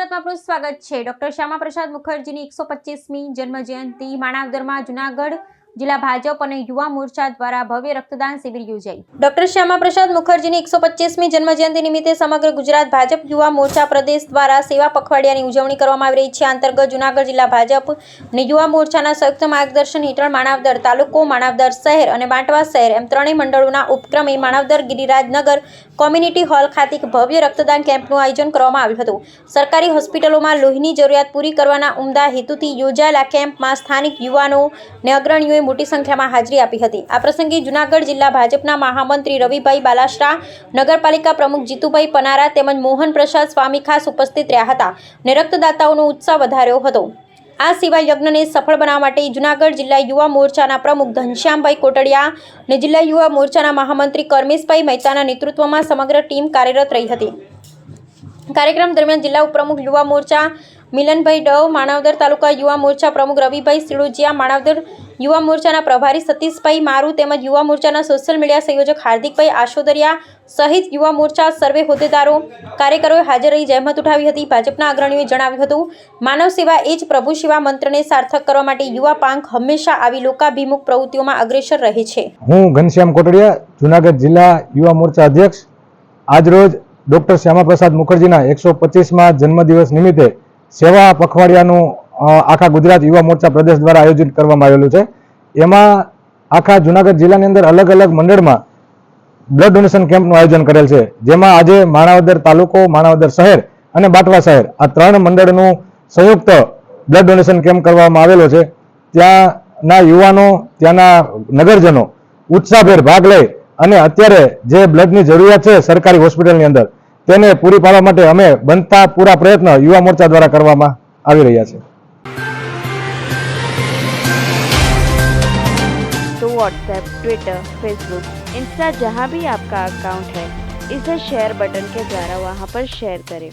ગુજરાતમાં આપનું સ્વાગત છે। ડોક્ટર શ્યામા પ્રસાદ મુખર્જીની 125મી જન્મજયંતિ માણાવદરમાં જૂનાગઢ જિલ્લા ભાજપ અને યુવા મોરચા દ્વારા ભવ્ય રક્તદાન શિબિર યોજાઈ। ડોક્ટર શ્યામા પ્રસાદ મુખર્જીની 125મી જન્મજયંતિ નિમિત્તે સમગ્ર ગુજરાત ભાજપ યુવા મોરચા પ્રદેશ દ્વારા સેવા પખવાડિયાની ઉજવણી કરવામાં આવી રહી છે। આ અંતર્ગત જૂનાગઢ જિલ્લા ભાજપ અને યુવા મોરચાના સંયુક્ત માર્ગદર્શન હેઠળ માણાવદર તાલુકો, માણાવદર શહેર અને બાંટવા શહેર એમ ત્રણેય મંડળોના ઉપક્રમે માણાવદર ગિરિરાજનગર કોમ્યુનિટી હોલ ખાતે ભવ્ય રક્તદાન કેમ્પનું આયોજન કરવામાં આવ્યું હતું। સરકારી હોસ્પિટલોમાં લોહીની જરૂરિયાત પૂરી કરવાના ઉમદા હેતુથી યોજાયેલા કેમ્પમાં સ્થાનિક યુવાનો અને અગ્રણીઓએ મોટી સંખ્યામાં હાજરી આપી હતી। આ પ્રસંગે જૂનાગઢ જિલ્લા ભાજપના મહામંત્રી રવિભાઈ બાલાશ્રા, નગરપાલિકા પ્રમુખ જીતુભાઈ પનારા તેમજ મોહન પ્રસાદ સ્વામી ખાસ ઉપસ્થિત રહ્યા હતા અને રક્તદાતાઓનો ઉત્સાહ વધાર્યો હતો। આ સેવા યજ્ઞને સફળ બનાવવા માટે જૂનાગઢ જિલ્લા યુવા મોરચાના પ્રમુખ ઘનશ્યામભાઈ કોટડિયા અને જિલ્લા યુવા મોરચાના મહામંત્રી કરમેશભાઈ મહેતાના નેતૃત્વમાં સમગ્ર ટીમ કાર્યરત રહી હતી। કાર્યક્રમ દરમિયાન જિલ્લા ઉપપ્રમુખ યુવા મોરચા મિલનભાઈ ડવ, માણાવદર તાલુકા યુવા મોરચા પ્રમુખ રવિભાઈ સિળોજિયા, માણાવદર યુવા મોરચાના પ્રભારી સતીશભાઈ મારુ તેમજ યુવા મોરચાના સોશિયલ મીડિયા સંયોજક હાર્દિકભાઈ આશોદરિયા સહિત યુવા મોરચા સર્વે હોદ્દેદારો કાર્યકરોએ હાજર રહી જહેમત ઉઠાવી હતી। ભાજપના અગ્રણીઓએ જણાવ્યું હતું, માનવ સેવા એ જ પ્રભુ સેવા મંત્રને સાર્થક કરવા માટે યુવા પાંખ હંમેશા આવી લોકાભિમુખ પ્રવૃત્તિઓમાં અગ્રેસર રહે છે। હું ઘનશ્યામ કોટડિયા, જૂનાગઢ જિલ્લા યુવા મોરચા અધ્યક્ષ। આજરોજ ડોક્ટર શ્યામા પ્રસાદ મુખર્જીના 125મા જન્મદિવસ નિમિત્તે સેવા પખવાડિયાનું આખા ગુજરાત યુવા મોરચા પ્રદેશ દ્વારા આયોજિત કરવામાં આવેલું છે। એમાં આખા જૂનાગઢ જિલ્લાની અંદર અલગ અલગ મંડળમાં બ્લડ ડોનેશન કેમ્પનું આયોજન કરેલ છે, જેમાં આજે માણાવદર તાલુકો, માણાવદર શહેર અને બાંટવા શહેર આ ત્રણ મંડળનું સંયુક્ત બ્લડ ડોનેશન કેમ્પ કરવામાં આવેલો છે। ત્યાંના યુવાનો, ત્યાંના નગરજનો ઉત્સાહભેર ભાગ લઈ અને અત્યારે જે બ્લડની જરૂરિયાત છે સરકારી હોસ્પિટલની અંદર તેને પૂરી પાડવા માટે અમે બનતા પૂરા પ્રયત્ન યુવા મોરચા દ્વારા કરવામાં આવી રહ્યા છે। तो व्हाट्सएप, ट्विटर, फेसबुक, इंस्टा जहाँ भी आपका अकाउंट है, इसे शेयर बटन के द्वारा वहाँ पर शेयर करें।